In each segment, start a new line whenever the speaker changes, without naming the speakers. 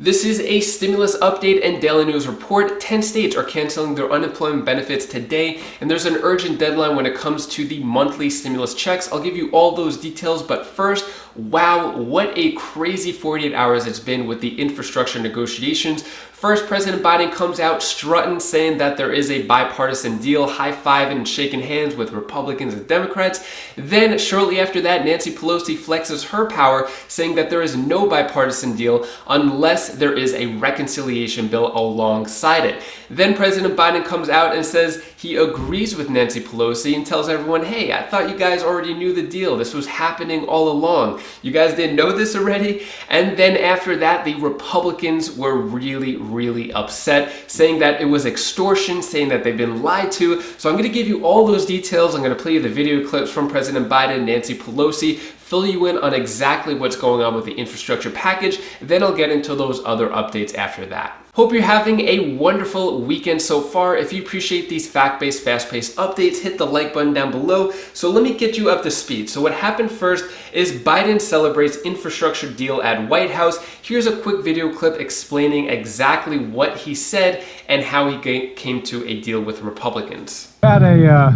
This is a stimulus update and daily news report. 10 states are canceling their unemployment benefits today, and there's an urgent deadline when it comes to the monthly stimulus checks. I'll give you all those details, but first, wow, what a crazy 48 hours it's been with the infrastructure negotiations. First, President Biden comes out strutting, saying that there is a bipartisan deal, high-fiving and shaking hands with Republicans and Democrats. Then, shortly after that, Nancy Pelosi flexes her power, saying that there is no bipartisan deal unless there is a reconciliation bill alongside it. Then President Biden comes out and says he agrees with Nancy Pelosi and tells everyone, hey, I thought you guys already knew the deal. This was happening all along. You guys didn't know this already? And then after that, the Republicans were really upset, saying that it was extortion, saying that they've been lied to. So I'm going to give you all those details. I'm going to play you the video clips from President Biden, Nancy Pelosi, fill you in on exactly what's going on with the infrastructure package. Then I'll get into those other updates after that. Hope you're having a wonderful weekend so far. If you appreciate these fact-based, fast-paced updates, hit the like button down below. So let me get you up to speed. So what happened first is Biden celebrates infrastructure deal at White House. Here's a quick video clip explaining exactly what he said and how he came to a deal with Republicans.
We had a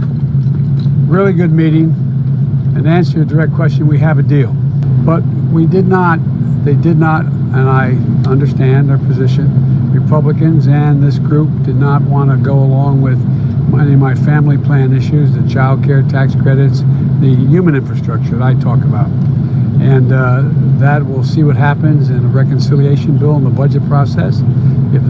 really good meeting. And to answer your direct question, we have a deal. But they did not, and I understand their position. Republicans and this group did not want to go along with any of my family plan issues, the child care tax credits, the human infrastructure that I talk about. And that we'll see what happens in a reconciliation bill in the budget process. If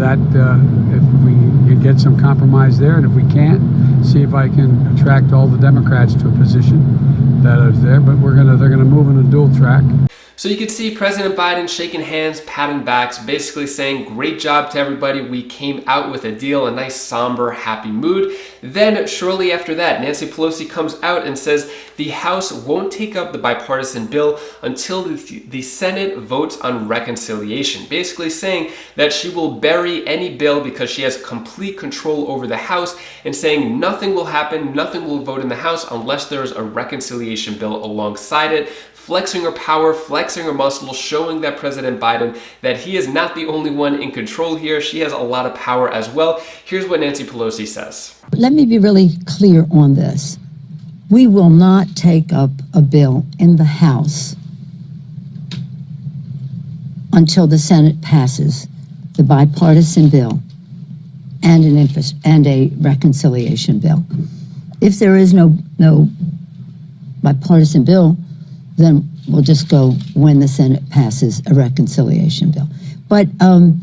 we get some compromise there, and if we can't, see if I can attract all the Democrats to a position that is there. But they're gonna move in a dual track.
So you can see President Biden shaking hands, patting backs, basically saying, great job to everybody. We came out with a deal, a nice, somber, happy mood. Then shortly after that, Nancy Pelosi comes out and says the House won't take up the bipartisan bill until the Senate votes on reconciliation. Basically saying that she will bury any bill because she has complete control over the House, and saying nothing will happen, nothing will vote in the House unless there's a reconciliation bill alongside it. Flexing her power, flexing her muscle, showing that President Biden that he is not the only one in control here. She has a lot of power as well. Here's what Nancy Pelosi says.
Let me be really clear on this. We will not take up a bill in the House until the Senate passes the bipartisan bill and a reconciliation bill. If there is no bipartisan bill, then we'll just go when the Senate passes a reconciliation bill. But I'm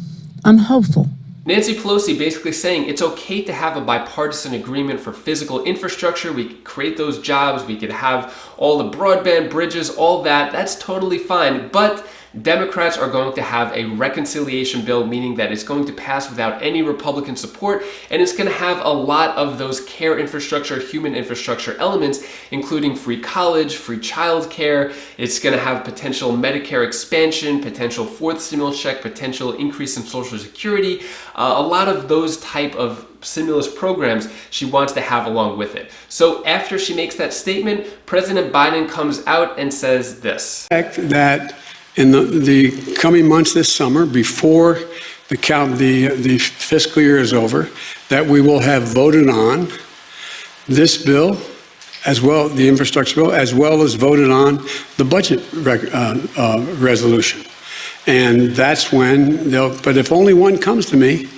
hopeful.
Nancy Pelosi basically saying it's okay to have a bipartisan agreement for physical infrastructure. We could create those jobs. We could have all the broadband bridges, all that. That's totally fine. But Democrats are going to have a reconciliation bill, meaning that it's going to pass without any Republican support, and it's going to have a lot of those care infrastructure, human infrastructure elements, including free college, free child care. It's going to have potential Medicare expansion, potential fourth stimulus check, potential increase in Social Security, a lot of those type of stimulus programs she wants to have along with it. So after she makes that statement, President Biden comes out and says this.
That in the coming months this summer, before the fiscal year is over, that we will have voted on this bill, as well, the infrastructure bill, as well as voted on the budget resolution. And that's when but if only one comes to me,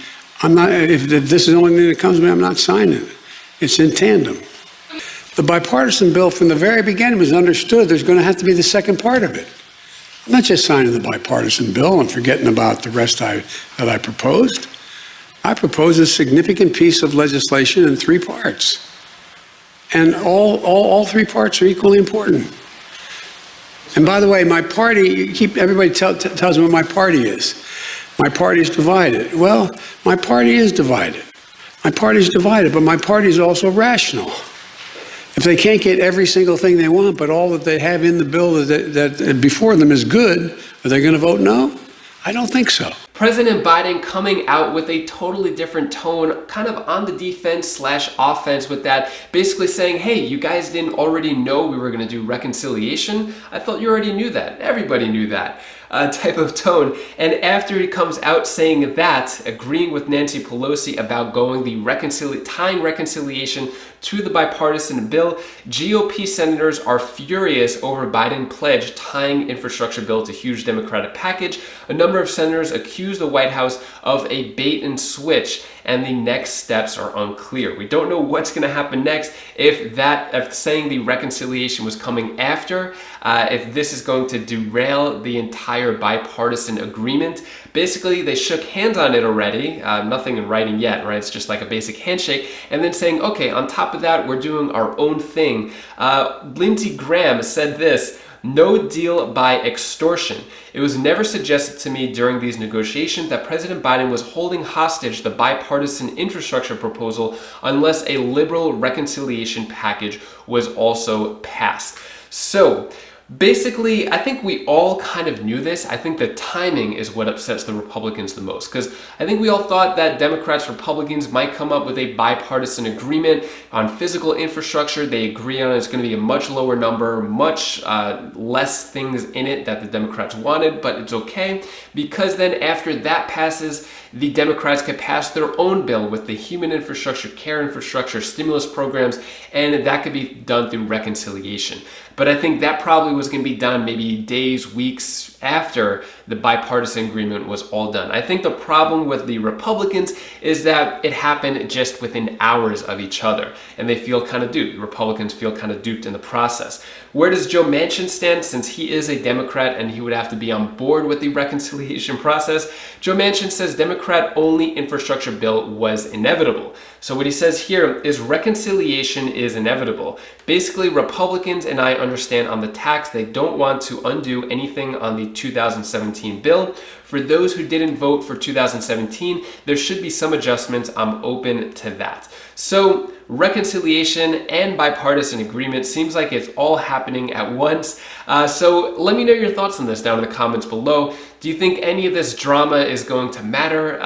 I'm not, if this is the only thing that comes to me, I'm not signing it. It's in tandem. The bipartisan bill from the very beginning was understood there's going to have to be the second part of it. I'm not just signing the bipartisan bill and forgetting about the rest that I proposed. I proposed a significant piece of legislation in 3 parts. And all 3 parts are equally important. And by the way, my party, everybody tells me what my party is. My party is divided. Well, my party is divided. My party is divided, but my party is also rational. If they can't get every single thing they want, but all that they have in the bill that before them is good, are they going to vote no? I don't think so.
President Biden coming out with a totally different tone, kind of on the defense / offense with that, basically saying, hey, you guys didn't already know we were going to do reconciliation? I thought you already knew that. Everybody knew that. type of tone. And after he comes out saying that, agreeing with Nancy Pelosi about going the tying reconciliation to the bipartisan bill, GOP senators are furious over Biden pledge tying infrastructure bill to huge Democratic package. A number of senators accuse the White House of a bait and switch, and the next steps are unclear. We don't know what's going to happen next, if saying the reconciliation was coming after, if this is going to derail the entire bipartisan agreement. Basically, they shook hands on it already, nothing in writing yet, right? It's just like a basic handshake, and then saying, okay, on top of that, we're doing our own thing. Lindsey Graham said this: "No deal by extortion. It was never suggested to me during these negotiations that President Biden was holding hostage the bipartisan infrastructure proposal unless a liberal reconciliation package was also passed." So basically, I think we all kind of knew this. I think the timing is what upsets the Republicans the most, because I think we all thought that Democrats, Republicans might come up with a bipartisan agreement on physical infrastructure. They agree on it's going to be a much lower number, much less things in it that the Democrats wanted, but it's okay, because then after that passes, the Democrats could pass their own bill with the human infrastructure, care infrastructure, stimulus programs, and that could be done through reconciliation. But I think that probably was going to be done maybe days, weeks after the bipartisan agreement was all done. I think the problem with the Republicans is that it happened just within hours of each other, and they feel kind of duped. The Republicans feel kind of duped in the process. Where does Joe Manchin stand, since he is a Democrat and he would have to be on board with the reconciliation process? Joe Manchin says Democrat-only infrastructure bill was inevitable. So what he says here is reconciliation is inevitable. Basically, Republicans and I understand on the tax, they don't want to undo anything on the 2017 bill. For those who didn't vote for 2017, there should be some adjustments. I'm open to that. So reconciliation and bipartisan agreement seems like it's all happening at once. So let me know your thoughts on this down in the comments below. Do you think any of this drama is going to matter?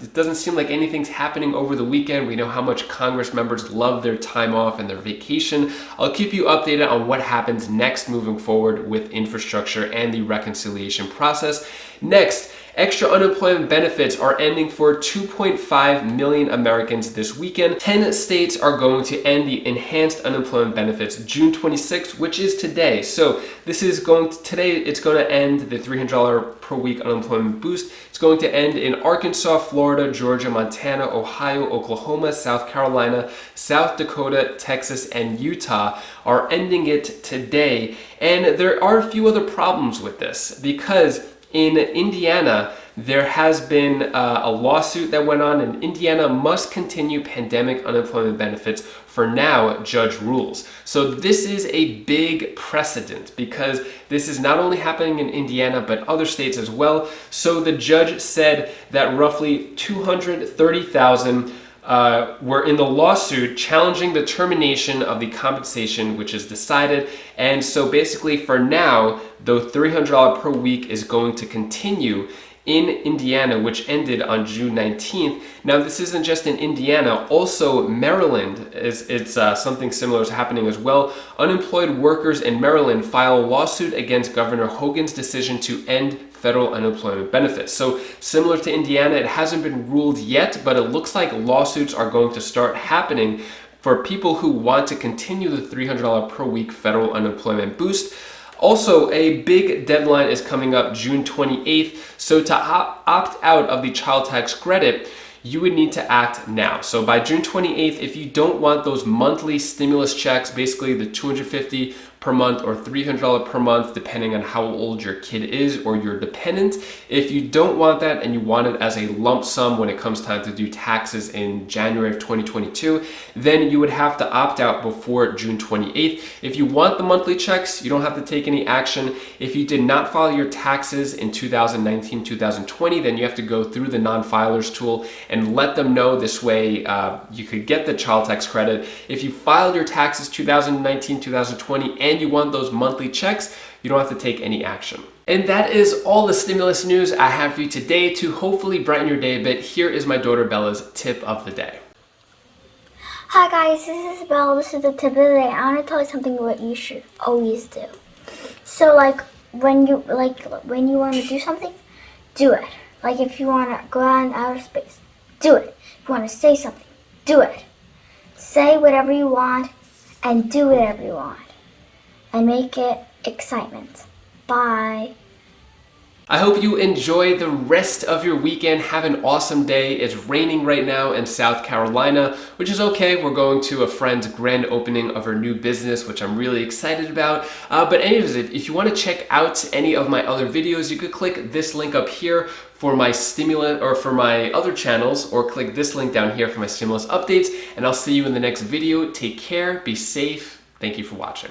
It doesn't seem like anything's happening over the weekend. We know how much Congress members love their time off and their vacation. I'll keep you updated on what happens next moving forward with infrastructure and the reconciliation process. Next, extra unemployment benefits are ending for 2.5 million Americans this weekend. 10 states are going to end the enhanced unemployment benefits June 26th, which is today. So this is today it's going to end the $300 per week unemployment boost. It's going to end in Arkansas, Florida, Georgia, Montana, Ohio, Oklahoma, South Carolina, South Dakota, Texas, and Utah are ending it today. And there are a few other problems with this, because in Indiana, there has been a lawsuit that went on, and Indiana must continue pandemic unemployment benefits for now, judge rules. So this is a big precedent, because this is not only happening in Indiana, but other states as well. So the judge said that roughly 230,000 were in the lawsuit challenging the termination of the compensation, which is decided. And so basically for now, though $300 per week is going to continue in Indiana, which ended on June 19th. Now, this isn't just in Indiana. Also, Maryland, it's something similar is happening as well. Unemployed workers in Maryland file a lawsuit against Governor Hogan's decision to end federal unemployment benefits. So similar to Indiana, it hasn't been ruled yet, but it looks like lawsuits are going to start happening for people who want to continue the $300 per week federal unemployment boost. Also, a big deadline is coming up June 28th. So to opt out of the child tax credit, you would need to act now. So by June 28th, if you don't want those monthly stimulus checks, basically the $250 per month or $300 per month, depending on how old your kid is or your dependent. If you don't want that and you want it as a lump sum when it comes time to do taxes in January of 2022, then you would have to opt out before June 28th. If you want the monthly checks, you don't have to take any action. If you did not file your taxes in 2019, 2020, then you have to go through the non-filers tool and let them know. This way you could get the child tax credit. If you filed your taxes 2019, 2020, and you want those monthly checks, you don't have to take any action. And that is all the stimulus news I have for you today to hopefully brighten your day a bit. Here is my daughter Bella's tip of the day.
Hi guys, this is Bella. This is the tip of the day. I want to tell you something what you should always do. So when you want to do something, do it. Like if you want to go out in outer space, do it. If you want to say something, do it. Say whatever you want and do whatever you want. And make it excitement. Bye.
I hope you enjoy the rest of your weekend. Have an awesome day. It's raining right now in South Carolina, which is okay. We're going to a friend's grand opening of her new business, which I'm really excited about. But anyways, if you want to check out any of my other videos, you could click this link up here for my stimulus or for my other channels, or click this link down here for my stimulus updates. And I'll see you in the next video. Take care, be safe. Thank you for watching.